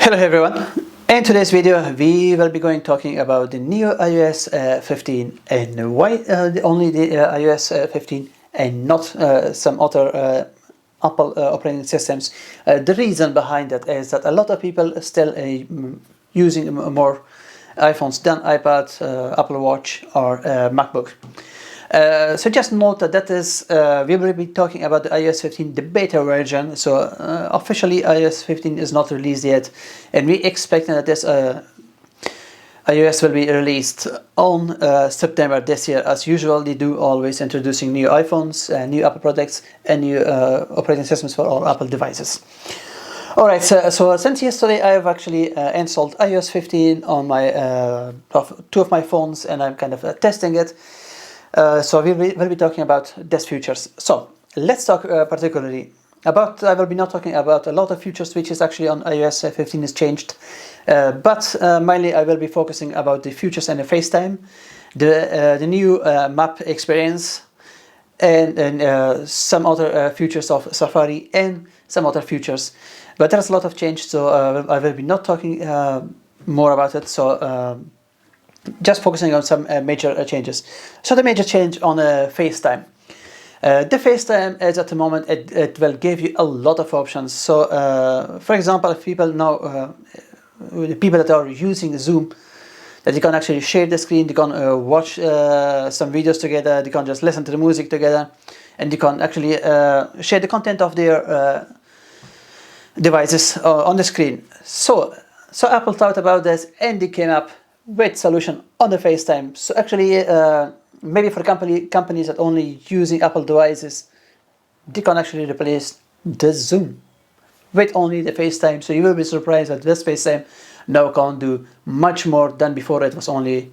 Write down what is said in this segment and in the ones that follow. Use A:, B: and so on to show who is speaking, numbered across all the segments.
A: Hello everyone. In today's video we will be talking about the new iOS 15 and why only the iOS 15 and not some other Apple operating systems. The reason behind that is that a lot of people are still using more iPhones than iPad, Apple Watch or MacBook. So just note that is we will be talking about the iOS 15, the beta version. So officially iOS 15 is not released yet, and we expect that this iOS will be released on September this year. As usual, they do always introducing new iPhones, new Apple products, and new operating systems for all Apple devices. Alright, so since yesterday I have actually installed iOS 15 on my two of my phones, and I'm kind of testing it. So we'll be talking about these features. So let's talk particularly about, I will be not talking about a lot of features which is actually on iOS 15 is changed, but mainly I will be focusing about the features and the FaceTime, the new map experience, and some other features of Safari and some other features. But there's a lot of change, so I will be not talking more about it. So just focusing on some major changes. So the major change on FaceTime. The FaceTime is at the moment, it will give you a lot of options. So for example, if people know, the people that are using Zoom, that you can actually share the screen, you can watch some videos together, you can just listen to the music together, and you can actually share the content of their devices on the screen. So Apple thought about this and they came up with solution on the FaceTime. So actually maybe for companies that only using Apple devices, they can actually replace the Zoom with only the FaceTime. So you will be surprised that this FaceTime now can do much more than before. It was only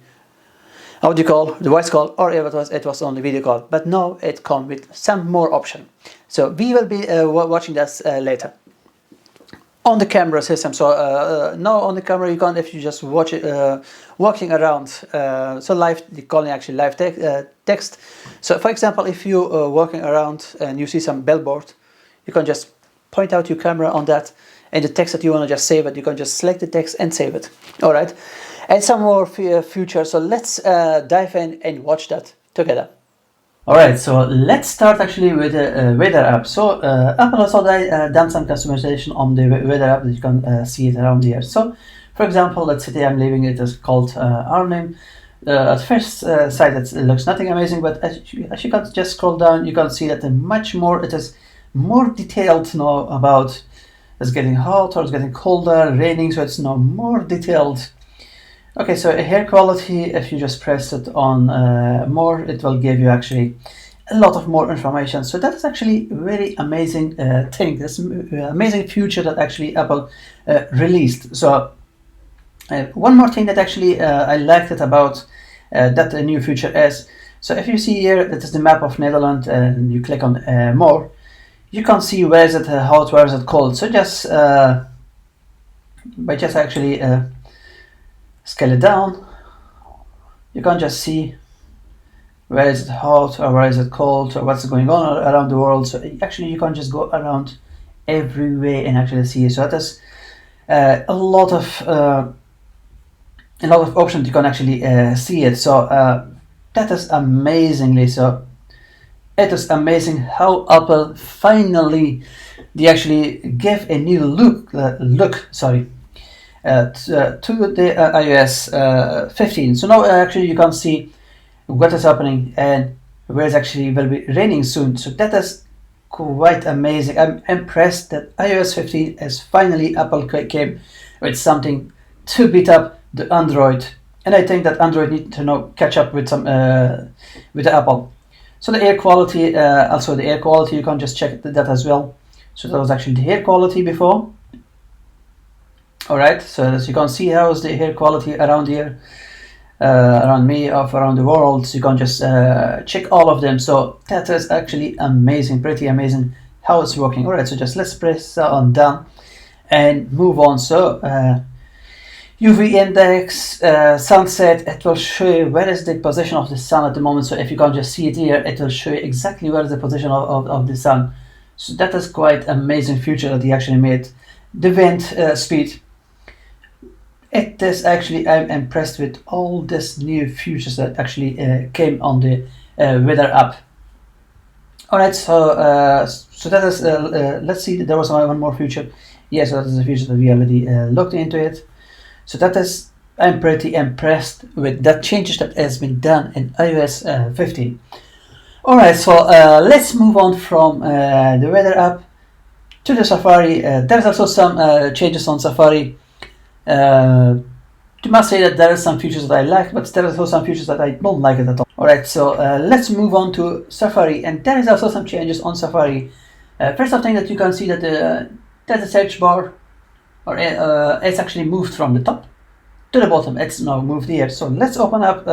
A: audio call, the voice call, or it was only video call, but now it comes with some more option. So we will be watching this later. On the camera system, so now on the camera you can, if you just watch it walking around, so live, they call it actually live text. So for example, if you walking around and you see some billboard, you can just point out your camera on that, and the text that you want to just save it, you can just select the text and save it. All right, and some more features. So let's dive in and watch that together. Alright, so let's start actually with the weather app. So Apple has already done some customization on the weather app that you can see it around here. So for example, let's say I'm leaving it as called Arnhem. At first sight it looks nothing amazing, but as you can just scroll down, you can see that it is more detailed now about it's getting hot or it's getting colder, raining, so it's now more detailed. Okay, so air quality, if you just press it on more, it will give you actually a lot of more information. So that is actually a very amazing thing. This amazing feature that actually Apple released. So one more thing that actually I liked it about that new feature is, so if you see here, that is the map of Netherlands, and you click on more, you can see where is it hot, where is it cold. So just by just actually scale it down, you can just see where is it hot or where is it cold or what's going on around the world. So actually you can just go around everywhere and actually see it. So that is a lot of options you can actually see it. So that is amazingly, so it is amazing how Apple finally they actually give a new look to the iOS 15. So now actually you can see what is happening and where it's actually will be raining soon. So that is quite amazing. I'm impressed that iOS 15 is finally Apple came with something to beat up the Android, and I think that Android needs to now catch up with some with the Apple. So the air quality, also the air quality, you can just check that as well. So that was actually the air quality before. Alright, so as you can see, how is the air quality around here, around me, or around the world. So you can just check all of them. So that is actually amazing, pretty amazing how it's working. Alright, so just let's press on done and move on. So UV index, sunset, it will show you where is the position of the sun at the moment. So if you can just see it here, it will show you exactly where is the position of the sun. So that is quite amazing feature that he actually made. The wind speed, It is actually, I'm impressed with all these new features that actually came on the weather app. Alright, so that is, let's see, there was one more feature. Yes, that is a feature that we already looked into it. So that is, I'm pretty impressed with that changes that has been done in iOS 15. Alright, so let's move on from the weather app to the Safari. There's also some changes on Safari. I must say that there are some features that I like, but there are also some features that I don't like it at all. Alright, so let's move on to Safari, and there is also some changes on Safari. First of thing that you can see that there's a search bar, or it's actually moved from the top to the bottom. It's now moved here. So let's open up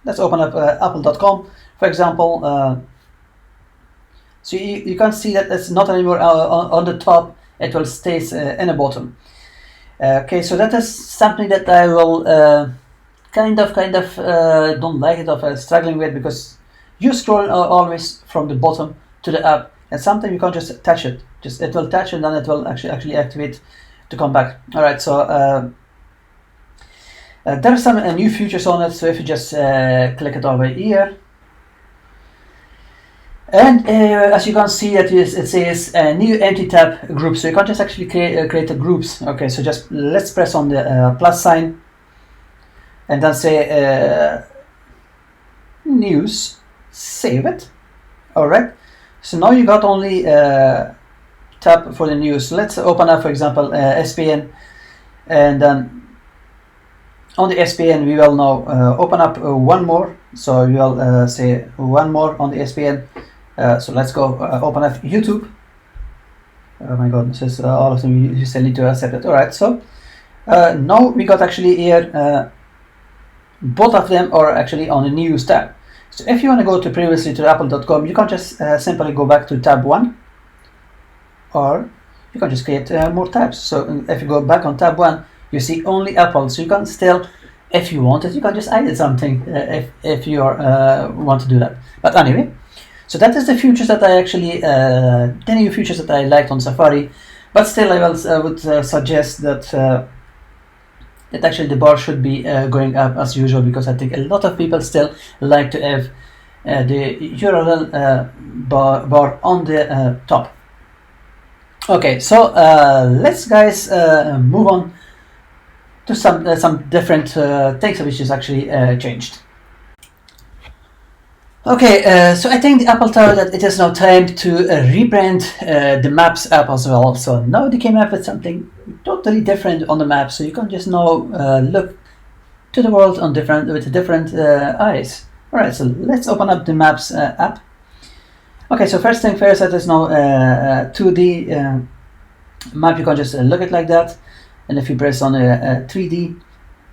A: apple.com, for example. So you can see that it's not anymore on the top. It will stay in the bottom. Okay, so that is something that I will kind of don't like it, of struggling with, because you scroll always from the bottom to the up, and sometimes you can't just touch it. Just it will touch and then it will actually activate to come back. All right, so there are some new features on it. So if you just click it over here, and as you can see, that it says new empty tab group. So you can't just actually create the groups. Okay, so just let's press on the plus sign, and then say news, save it. All right. So now you got only tab for the news. Let's open up, for example, SPN, and then on the SPN we will now open up one more. So we will say one more on the SPN. So let's go open up YouTube. Oh my god, this is all of them. You still need to accept it. All right, so now we got actually here both of them are actually on the news tab. So if you want to go to previously to apple.com, you can just simply go back to tab 1, or you can just create more tabs. So if you go back on tab 1, you see only Apple. So you can still, if you want it, you can just add something if you want to do that. But anyway, so that is the features that I actually, the new features that I liked on Safari. But still, I would suggest that that actually the bar should be going up as usual, because I think a lot of people still like to have the URL bar on the top. Okay, so let's guys move on to some different things which is actually changed. Okay, so I think the Apple thought that it is now time to rebrand the Maps app as well. So now they came up with something totally different on the map, so you can just now look to the world on with different eyes. All right, so let's open up the Maps app. Okay, so first thing first, that is now 2D map. You can just look at it like that, and if you press on 3D,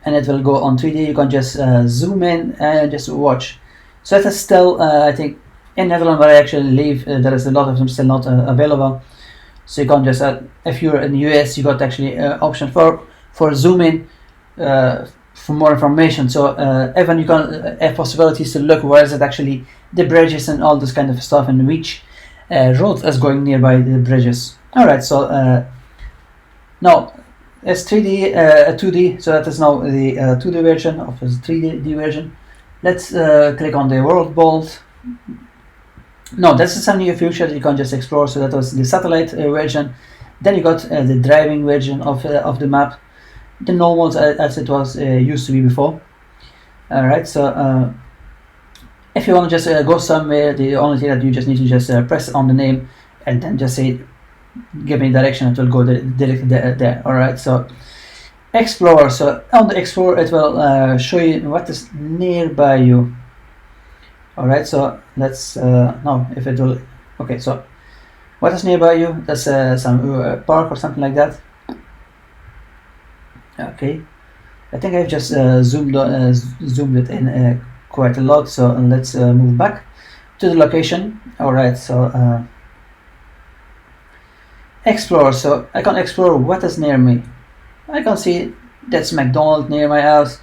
A: and it will go on 3D, you can just zoom in and just watch. So that is still, I think, in Netherlands where I actually live, there is a lot of them still not available. So you can just, if you're in the US, you got actually option for zoom in for more information. So even you can have possibilities to look where is it actually the bridges and all this kind of stuff, and which road is going nearby the bridges. All right, so now it's 3D, 2D. So that is now the 2D version of the 3D version. Let's click on the world bolt. No, this is some new feature that you can just explore. So that was the satellite version. Then you got the driving version of the map, the normal as it was used to be before. All right, so if you want to just go somewhere, the only thing that you just need to just press on the name and then just say, give me direction. It will go directly there. All right, so Explore. So on the Explore, it will show you what is nearby you. All right, so let's now if it will. Okay, so what is nearby you? That's some park or something like that. Okay, I think I've just zoomed it in quite a lot. So let's move back to the location. All right, so Explore. So I can explore what is near me. I can see that's McDonald's near my house.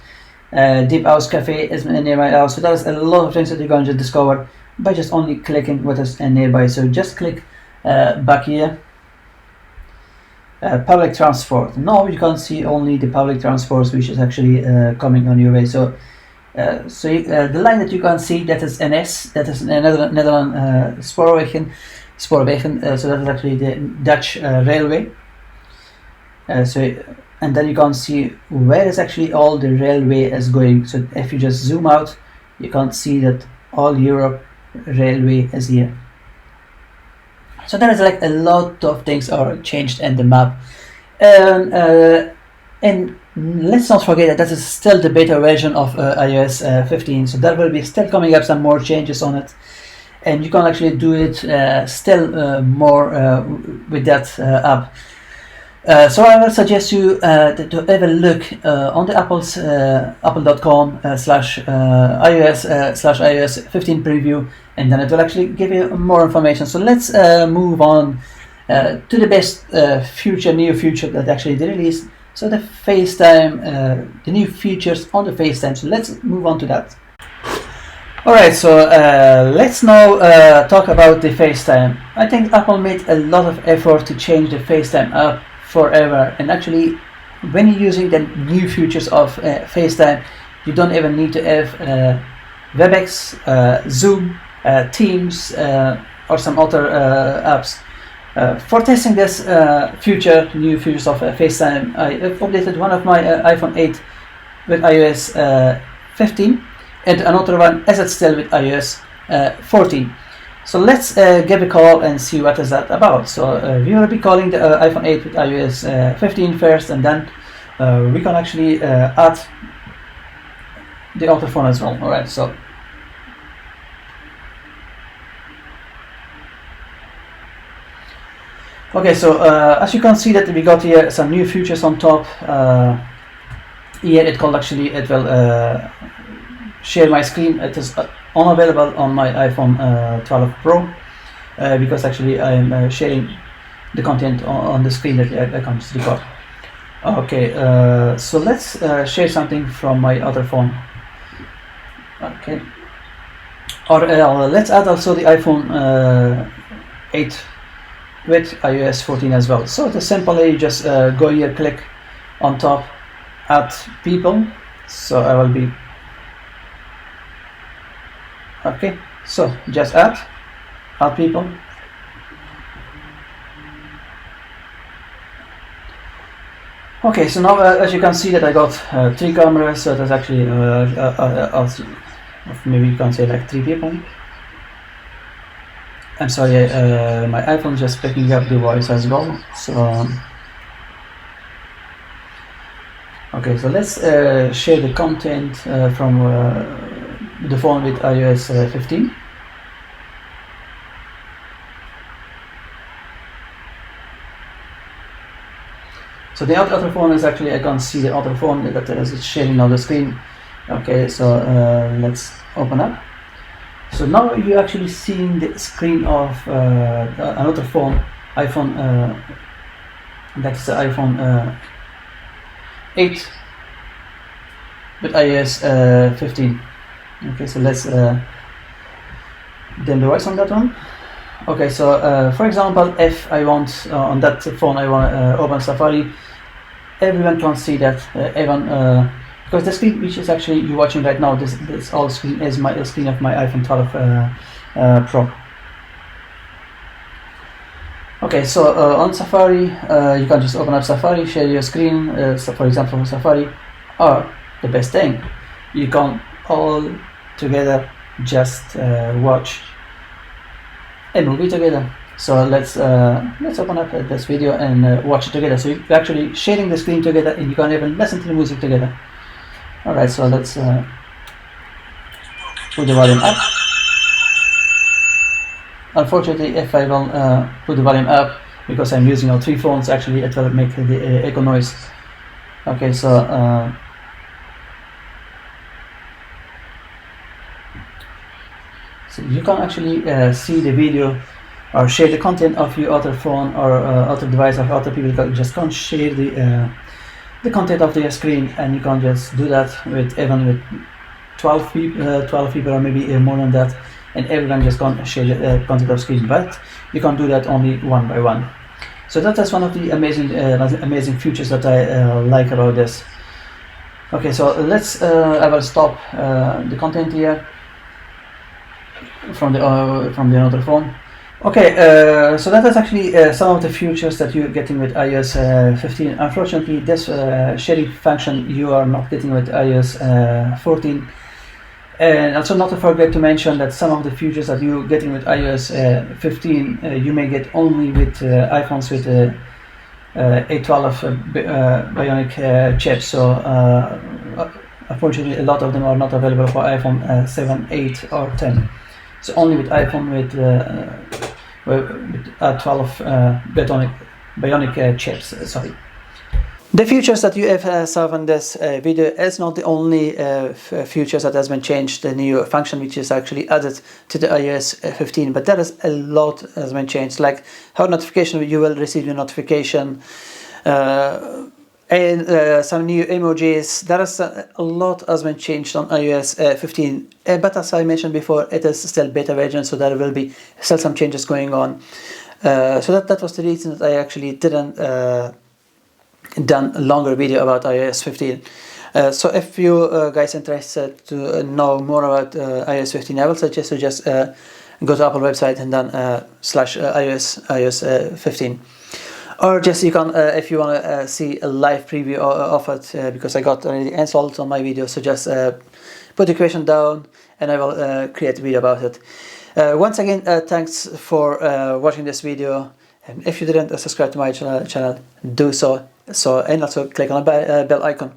A: Deep House Cafe is near my house. So there's a lot of things that you can just discover by just only clicking what is nearby. So just click back here. public transport. Now you can see only the public transport which is actually coming on your way. So the line that you can see, that is NS, that is Netherlands Spoorwegen. So that is actually the Dutch railway. And then you can see where is actually all the railway is going. So if you just zoom out, you can see that all Europe railway is here. So there is like a lot of things are changed in the map. And let's not forget that this is still the beta version of iOS 15. So there will be still coming up some more changes on it. And you can actually do it still more with that app. So I will suggest you to have a look on the apple.com/iOS 15 preview, and then it will actually give you more information. So let's move on to the best new feature that actually they released. So the FaceTime, the new features on the FaceTime. So let's move on to that. Alright, so let's now talk about the FaceTime. I think Apple made a lot of effort to change the FaceTime app forever, and actually when you're using the new features of FaceTime, you don't even need to have WebEx, Zoom, Teams, or some other apps. For testing this new features of FaceTime, I have updated one of my iPhone 8 with iOS 15, and another one as it's still with iOS 14. So let's give a call and see what is that about. So we will be calling the iPhone 8 with iOS 15 first, and then we can actually add the other phone as well. Alright, so okay, so as you can see that we got here some new features on top. Here it will share my screen. It is unavailable on my iPhone 12 Pro because actually I am sharing the content on the screen that I can just record. Okay, so let's share something from my other phone. Okay, or let's add also the iPhone 8 with iOS 14 as well. So to simply just go here, click on top, add people. So I will be okay, so just add people. Okay, so now as you can see that I got 3 cameras, so that's actually maybe you can say like 3 people. I'm sorry, my iPhone is just picking up the voice as well. So okay, so let's share the content from the phone with iOS 15. So the other phone is actually, I can't see the other phone that is sharing on the screen. Okay, so let's open up. So now you're actually seeing the screen of another phone, iPhone, that's the iPhone 8 with iOS 15. Okay, so let's dim the voice on that one. Okay, so for example, if I want on that phone I want to open Safari, everyone can see that even because the screen which is actually you're watching right now, this all screen is my screen of my iPhone 12 Pro. Okay, so on Safari you can just open up Safari, share your screen. So for example, Safari, or the best thing, you can all together just watch a movie together. So let's open up this video and watch it together. So you're actually sharing the screen together, and you can even listen to the music together. Alright, so let's put the volume up. Unfortunately, if I will put the volume up, because I'm using all 3 phones, actually it will make the echo noise. Okay, so so you can actually see the video or share the content of your other phone or other device of other people. You just can't share the content of their screen, and you can just do that with even with 12 people or maybe more than that, and everyone just can't share the content of screen. But you can do that only one by one. So that is one of the amazing features that I like about this. Okay, so I will stop the content here from the other phone. Okay, so that is actually some of the features that you're getting with iOS 15. Unfortunately, this sharing function you are not getting with iOS 14. And also not to forget to mention that some of the features that you're getting with iOS 15 you may get only with iPhones with A12 Bionic chip. So unfortunately, a lot of them are not available for iPhone 7, 8, or 10. So only with iPhone with A12 Bionic chips. Sorry. The features that you have saw in this video is not the only features that has been changed, the new function which is actually added to the iOS 15, but there is a lot has been changed, like how notification, you will receive your notification, and some new emojis. There is a lot has been changed on iOS 15, but as I mentioned before, it is still beta version, so there will be still some changes going on. So that was the reason that I actually didn't done a longer video about iOS 15. So if you guys interested to know more about iOS 15, I will suggest to just go to Apple website and then /iOS 15, or just you can if you want to see a live preview of it, because I got already installed on my video. So just put the question down and I will create a video about it. Once again, thanks for watching this video, and if you didn't subscribe to my channel, do so. And also click on the bell icon,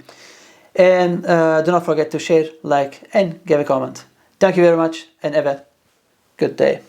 A: and do not forget to share, like, and give a comment. Thank you very much, and have a good day.